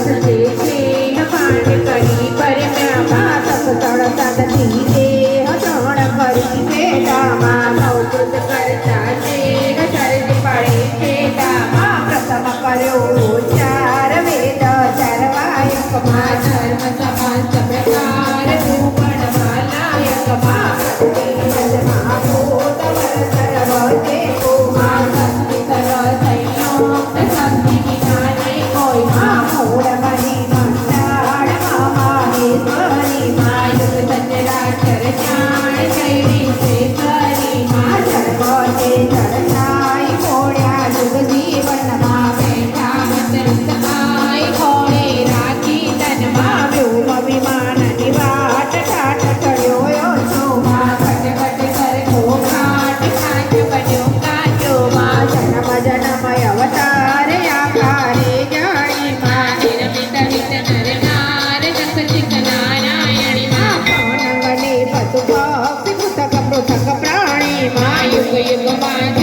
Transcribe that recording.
से छेन पांड करी परम्या भातक तड़ तद धीरे हतण करी पेटा माँ सौकृत करता छेन चरित पड़े पेटा माँ प्रथम कर्यो चार वेद चरवायक माँ धर्म समाज प्रकार रूपण मालायक माँ प्रतिमा भूत वर सर्वते को माँ शक्ति कर संयोग शक्ति विनाने कोई माँ मूल मणि मंडाण माहेश्वरी माँ युग चंद्राक्षर ज्ञान शैली श्रेष्ठरी माँ सर्वते चरणाई खोड्या युग जीवन माँ बैठा मंत्र समाई खोड़े राखी तन माँ व्योम विमान निवाट ठाट चढ़्यो यो छो माँ घट घट कर को घाट घाट बन्यो काट्यो माँ जन्म जन्म अवतार आकारे जाणी माँ निरमित हित नर नार जस चिक नारायणी माँ पौनंगने पशु पक्षी पृथक पृथक प्राणी माँ युग युग माँ